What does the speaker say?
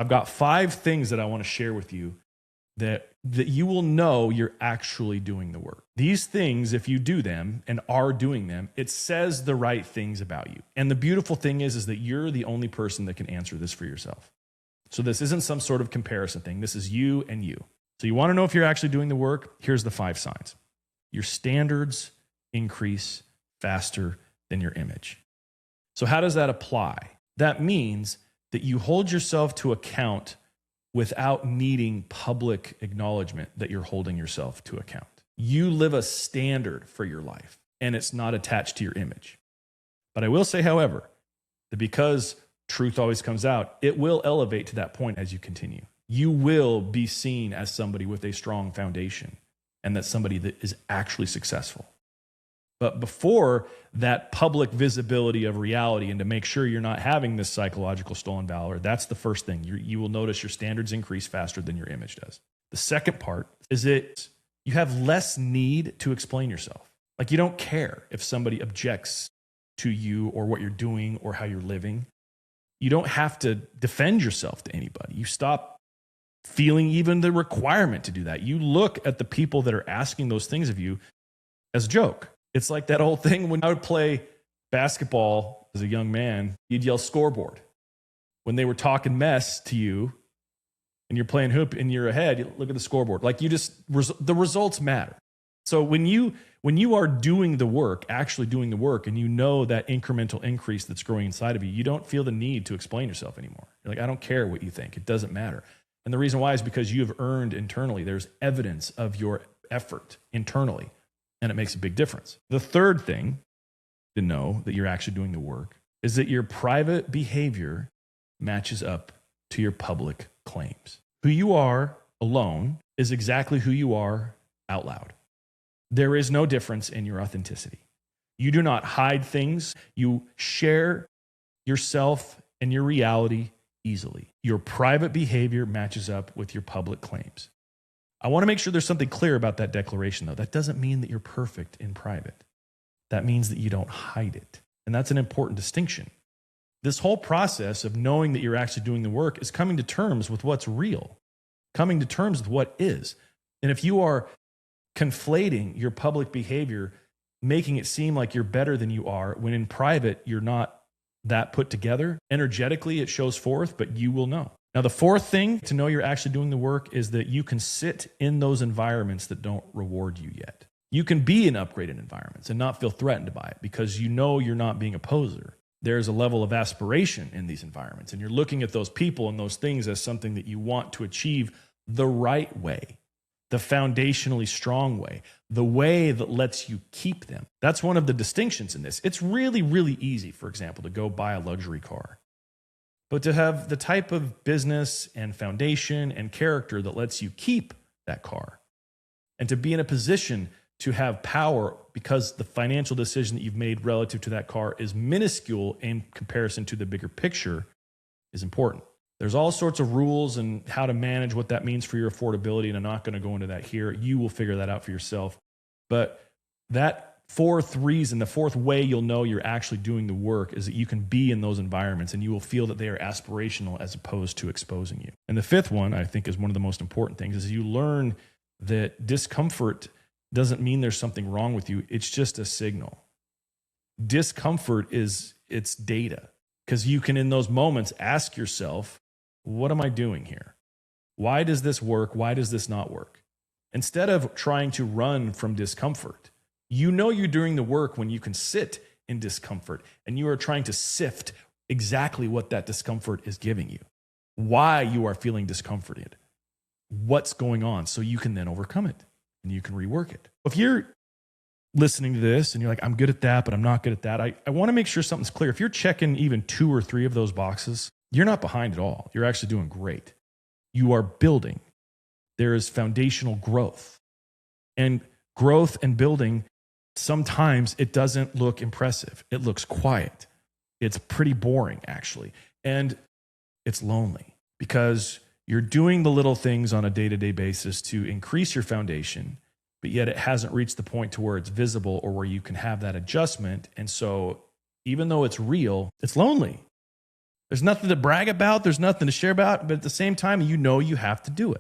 I've got 5 things that I want to share with you that you will know you're actually doing the work. These things, if you do them and are doing them, it says the right things about you. And the beautiful thing is that you're the only person that can answer this for yourself. So this isn't some sort of comparison thing. This is you and you. So you want to know if you're actually doing the work? Here's the 5 signs. Your standards increase faster than your image. So how does that apply? That means that you hold yourself to account without needing public acknowledgement that you're holding yourself to account. You live a standard for your life, and it's not attached to your image. But I will say, however, that because truth always comes out, it will elevate to that point as you continue. You will be seen as somebody with a strong foundation and that's somebody that is actually successful. But before that public visibility of reality, and to make sure you're not having this psychological stolen valor, that's the first thing. You will notice your standards increase faster than your image does. The second part is that you have less need to explain yourself. Like, you don't care if somebody objects to you or what you're doing or how you're living. You don't have to defend yourself to anybody. You stop feeling even the requirement to do that. You look at the people that are asking those things of you as a joke. It's like that old thing when I would play basketball as a young man, you'd yell scoreboard. When they were talking mess to you and you're playing hoop and you're ahead, you look at the scoreboard. Like, the results matter. So when you are doing the work, actually doing the work, and you know that incremental increase that's growing inside of you, you don't feel the need to explain yourself anymore. You're like, I don't care what you think. It doesn't matter. And the reason why is because you have earned internally. There's evidence of your effort internally. And it makes a big difference. The third thing to know that you're actually doing the work is that your private behavior matches up to your public claims. Who you are alone is exactly who you are out loud. There is no difference in your authenticity. You do not hide things. You share yourself and your reality easily. Your private behavior matches up with your public claims. I want to make sure there's something clear about that declaration, though. That doesn't mean that you're perfect in private. That means that you don't hide it. And that's an important distinction. This whole process of knowing that you're actually doing the work is coming to terms with what's real, coming to terms with what is. And if you are conflating your public behavior, making it seem like you're better than you are, when in private you're not that put together, energetically it shows forth, but you will know. Now, the fourth thing to know you're actually doing the work is that you can sit in those environments that don't reward you yet. You can be in upgraded environments and not feel threatened by it because you know you're not being a poser. There's a level of aspiration in these environments, and you're looking at those people and those things as something that you want to achieve the right way, the foundationally strong way, the way that lets you keep them. That's one of the distinctions in this. It's really, really easy, for example, to go buy a luxury car. But to have the type of business and foundation and character that lets you keep that car, and to be in a position to have power because the financial decision that you've made relative to that car is minuscule in comparison to the bigger picture, is important. There's all sorts of rules and how to manage what that means for your affordability, and I'm not going to go into that here. You will figure that out for yourself. But that fourth reason, the fourth way you'll know you're actually doing the work is that you can be in those environments and you will feel that they are aspirational as opposed to exposing you. And the fifth one, I think, is one of the most important things, is you learn that discomfort doesn't mean there's something wrong with you. It's just a signal. Discomfort it's data, because you can, in those moments, ask yourself, what am I doing here? Why does this work? Why does this not work? Instead of trying to run from discomfort, you know you're doing the work when you can sit in discomfort and you are trying to sift exactly what that discomfort is giving you, why you are feeling discomforted, what's going on, so you can then overcome it and you can rework it. If you're listening to this and you're like, I'm good at that, but I'm not good at that, I want to make sure something's clear. If you're checking even 2 or 3 of those boxes, you're not behind at all. You're actually doing great. You are building. There is foundational growth. And growth and building, sometimes it doesn't look impressive. It looks quiet. It's pretty boring, actually. And it's lonely because you're doing the little things on a day-to-day basis to increase your foundation, but yet it hasn't reached the point to where it's visible or where you can have that adjustment. And so even though it's real, it's lonely. There's nothing to brag about. There's nothing to share about. But at the same time, you know you have to do it.